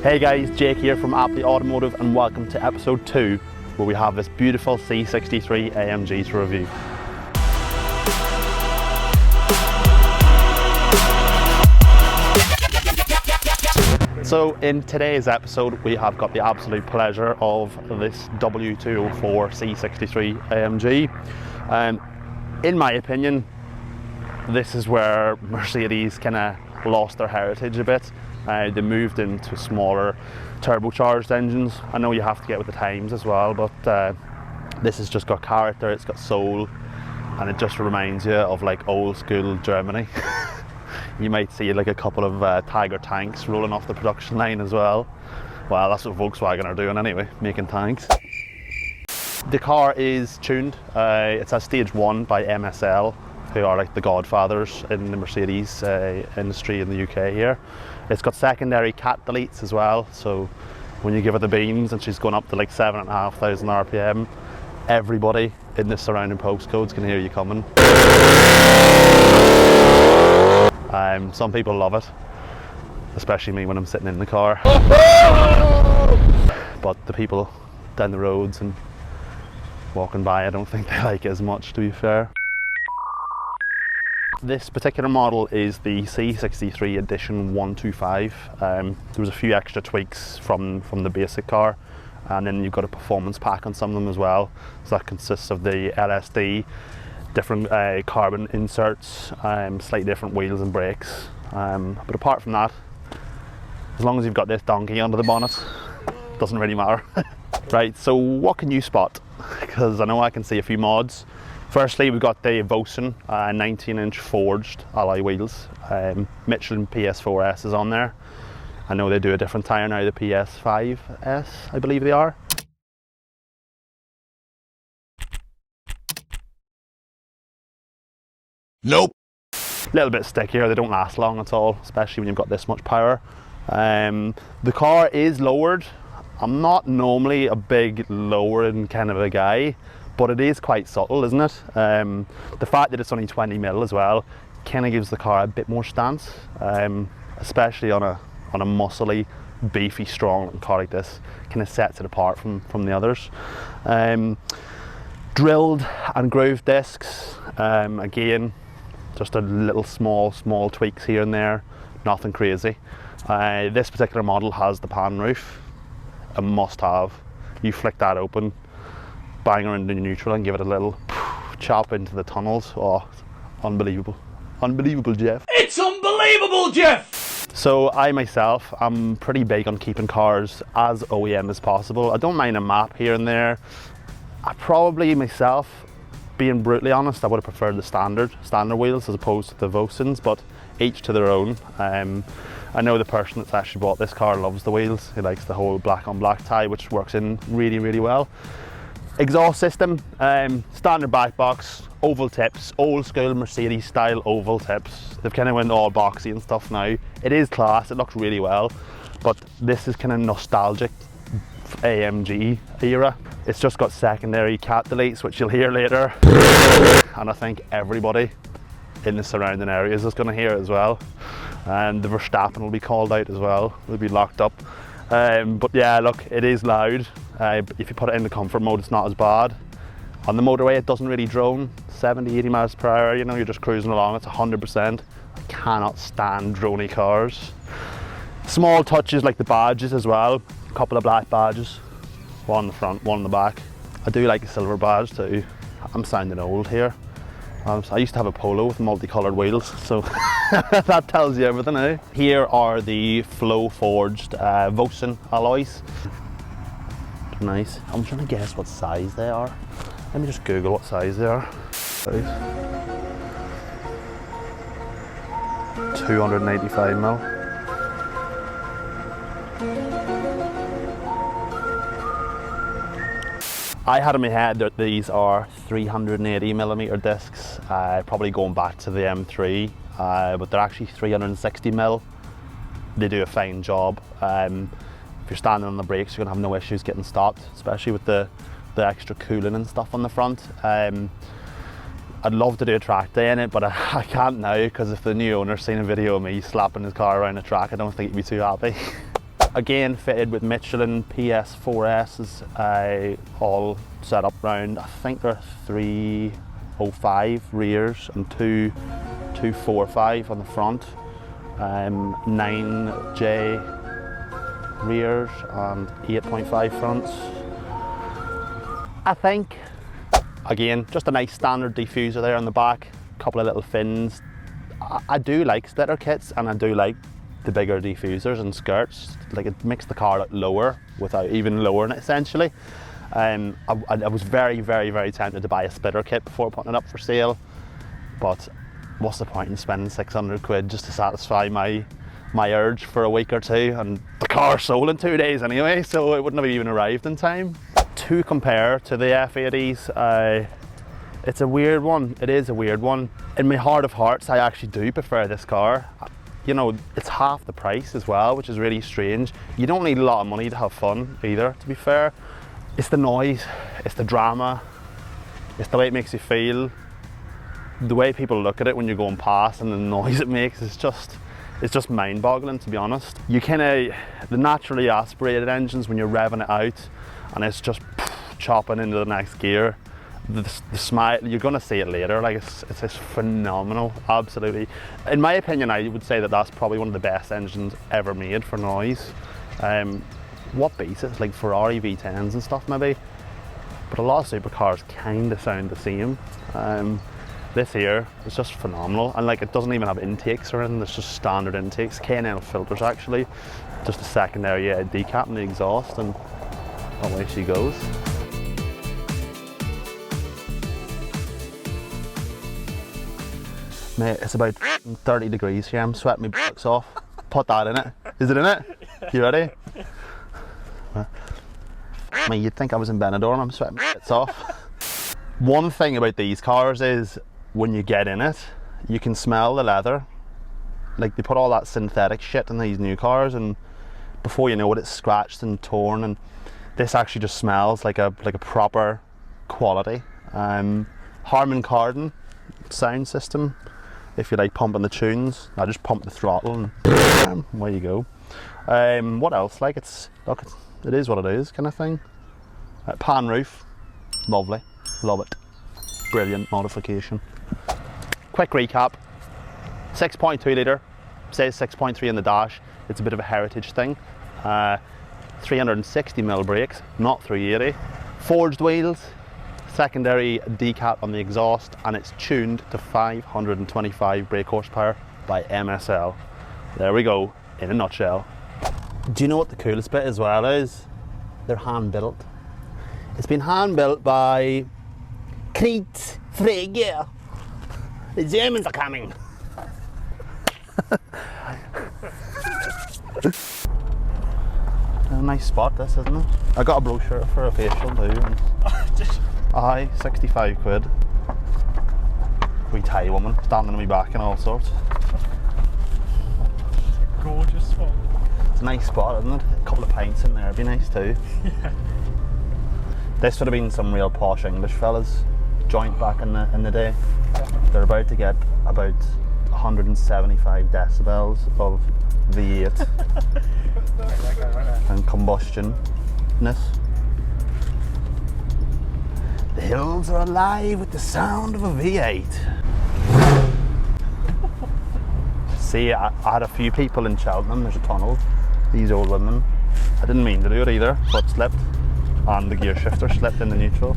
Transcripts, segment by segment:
Hey guys, Jake here from Aptly Automotive and welcome to episode 2 where we have this beautiful C63 AMG to review. So in today's episode we have got the absolute pleasure of this W204 C63 AMG. In my opinion, this is where Mercedes kind of lost their heritage a bit. They moved into smaller turbocharged engines. I know you have to get with the times as well, but this has just got character, it's got soul, and it just reminds you of like old school Germany. You might see like a couple of Tiger tanks rolling off the production line as well. Well, that's what Volkswagen are doing anyway, making tanks. The car is tuned. It's at stage 1 by MSL, who are like the godfathers in the Mercedes industry in the UK here. It's got secondary cat deletes as well, so when you give her the beans and she's going up to like 7,500 RPM, everybody in the surrounding postcodes can hear you coming. Some people love it, especially me when I'm sitting in the car. But the people down the roads and walking by, I don't think they like it as much, to be fair. This particular model is the C63 edition 125. There was a few extra tweaks from the basic car, and then you've got a performance pack on some of them as well. So that consists of the LSD, different carbon inserts, slightly different wheels and brakes. But apart from that, as long as you've got this donkey under the bonnet, doesn't really matter. Right, so what can you spot? Because I know I can see a few mods. Firstly, we've got the Vosen 19-inch forged alloy wheels. Michelin PS4S is on there. I know they do a different tyre now, the PS5S, I believe they are. Nope. A little bit stickier, they don't last long at all, especially when you've got this much power. The car is lowered. I'm not normally a big lowering kind of a guy, but it is quite subtle, isn't it? The fact that it's only 20mm as well kind of gives the car a bit more stance, especially on a muscly, beefy, strong car like this. Kind of sets it apart from the others. Drilled and grooved discs, again, just a little small tweaks here and there, nothing crazy. This particular model has the pan roof, a must-have. You flick that open, bang her into neutral and give it a little chop into the tunnels. Oh, unbelievable. Unbelievable, Jeff. It's unbelievable, Jeff! So I myself, I'm pretty big on keeping cars as OEM as possible. I don't mind a map here and there. I probably myself, being brutally honest, I would have preferred the standard wheels as opposed to the Vosens, but each to their own. I know the person that's actually bought this car loves the wheels. He likes the whole black on black tie, which works in really well. Exhaust system, standard back box, oval tips, old school Mercedes style oval tips. They've kind of went all boxy and stuff now. It is class, it looks really well, but this is kind of nostalgic AMG era. It's just got secondary cat deletes, which you'll hear later. And I think everybody in the surrounding areas is going to hear it as well. And the Verstappen will be called out as well, will be locked up. But yeah, look, it is loud. If you put it into comfort mode, it's not as bad. On the motorway, it doesn't really drone. 70, 80 miles per hour, you know, you're just cruising along, it's 100%. I cannot stand droney cars. Small touches like the badges as well. A couple of black badges. One in the front, one in the back. I do like a silver badge too. I'm sounding old here. I used to have a Polo with multicoloured wheels, so that tells you everything, eh? Here are the flow forged Vosen alloys. Nice. I'm trying to guess what size they are. Let me just Google what size they are. 285mm. I had in my head that these are 380mm discs, probably going back to the M3, but they're actually 360mm. They do a fine job. If you're standing on the brakes, you're gonna have no issues getting stopped, especially with the extra cooling and stuff on the front. I'd love to do a track day in it, but I can't now, because if the new owner's seen a video of me slapping his car around the track, I don't think he'd be too happy. Again, fitted with Michelin PS4S's, all set up round, I think they're 305 rears and 245 on the front, 9J rears and 8.5 fronts. I think, again, just a nice standard diffuser there on the back, a couple of little fins. I do like splitter kits, and I do like the bigger diffusers and skirts. Like, it makes the car look lower without even lowering it, essentially. I was very, very, very tempted to buy a splitter kit before putting it up for sale, but what's the point in spending 600 quid just to satisfy my urge for a week or two? And the car sold in 2 days anyway, so it wouldn't have even arrived in time. To compare to the F80s, it's a weird one. It is a weird one. In my heart of hearts, I actually do prefer this car. You know, it's half the price as well, which is really strange. You don't need a lot of money to have fun either, to be fair. It's the noise, it's the drama, it's the way it makes you feel, the way people look at it when you're going past, and the noise it makes is just, it's just mind-boggling, to be honest. You the naturally aspirated engines, when you're revving it out and it's just chopping into the next gear, the smile, you're going to see it later. Like, it's just phenomenal, absolutely. In my opinion, I would say that that's probably one of the best engines ever made for noise. What beats it? Like Ferrari V10s and stuff maybe, but a lot of supercars kind of sound the same. This here is just phenomenal, and like, it doesn't even have intakes or anything. It's just standard intakes, K&N filters actually, just a secondary decap in the exhaust, and away she goes. Mate, it's about 30 degrees here. I'm sweating my bucks off. Put that in it. Is it in it? You ready? I mean, you'd think I was in Benidorm. I'm sweating my bits off. One thing about these cars is, when you get in it, you can smell the leather. Like, they put all that synthetic shit in these new cars, and before you know it, it's scratched and torn, and this actually just smells like a proper quality. Harman Kardon sound system. If you like pumping the tunes, I just pump the throttle and away you go. What else? Like, it is what it is, kind of thing. Pan roof, lovely, love it. Brilliant modification. Quick recap: 6.2 litre, says 6.3 in the dash. It's a bit of a heritage thing. 360mm brakes, not 380. Forged wheels. Secondary decap on the exhaust, and it's tuned to 525 brake horsepower by MSL. There we go, in a nutshell. Do you know what the coolest bit as well is? They're hand built. It's been hand built by Kreet Frege. The Germans are coming. A nice spot this, isn't it? I got a brochure for a facial too. Aye, 65 quid. Wee Thai woman standing on my back and all sorts. Gorgeous spot. It's a nice spot, isn't it? A couple of pints in there would be nice too. Yeah. This would have been some real posh English fellas joint back in the day. They're about to get about 175 decibels of V8 and combustion-ness. The hills are alive with the sound of a V8. See, I had a few people in Cheltenham, there's a tunnel, these old women. I didn't mean to do it either, but slipped, and the gear shifter slipped in the neutral.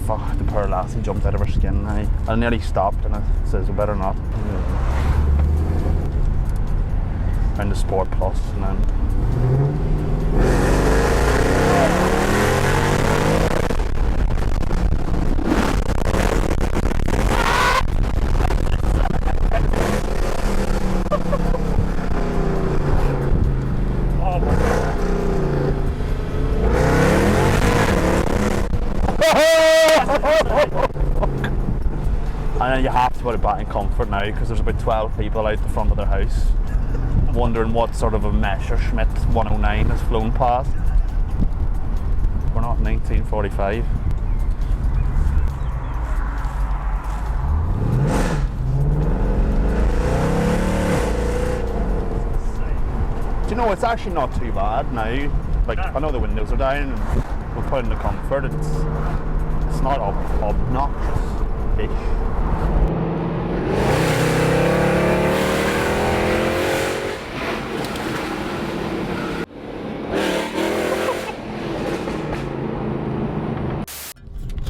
Fuck, the poor lassie jumped out of her skin. I nearly stopped, and I says, I better not. And the Sport Plus, and then... And then you have to put it back in comfort now, because there's about 12 people out the front of their house wondering what sort of a Messerschmitt 109 has flown past. We're not in 1945. you know, it's actually not too bad now. Like, I know the windows are down and we're put into comfort. It's not obnoxious-ish.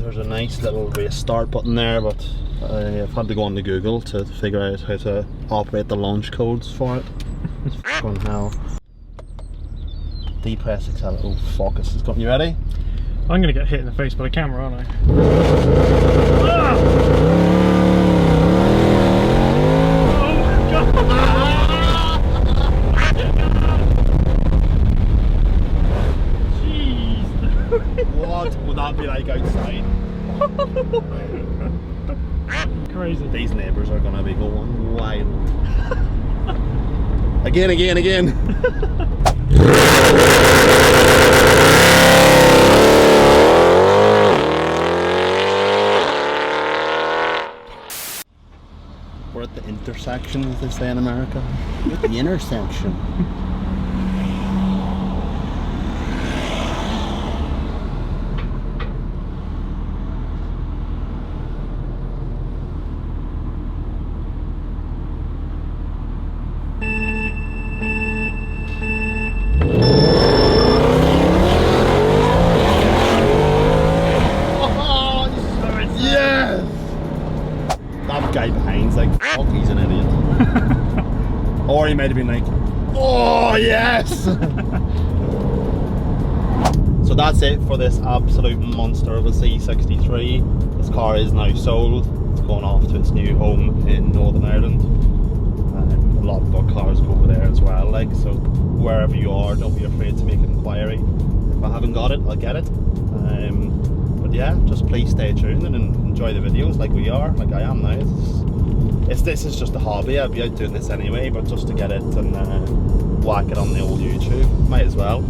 There's a nice little race start button there, but I've had to go on to Google to figure out how to operate the launch codes for it. It's fucking hell. Depress accelerator. Oh fuck, this is coming. You ready? I'm gonna get hit in the face by the camera, aren't I? Ah! Oh my god! Jeez! What would that be like outside? Crazy. These neighbours are gonna be going wild. Again. We're at the intersection, as they say in America. We're at the intersection. Guy behind's like, fuck, he's an idiot. Or he might have been like, oh yes. So that's it for this absolute monster of a C63. This car is now sold. It's going off to its new home in Northern Ireland. A lot of good cars go over there as well, like, so wherever you are, don't be afraid to make an inquiry. If I haven't got it, I'll get it. But yeah, just please stay tuned and enjoy the videos like we are, like I am now. This is just a hobby. I'd be out doing this anyway, but just to get it and whack it on the old YouTube, might as well.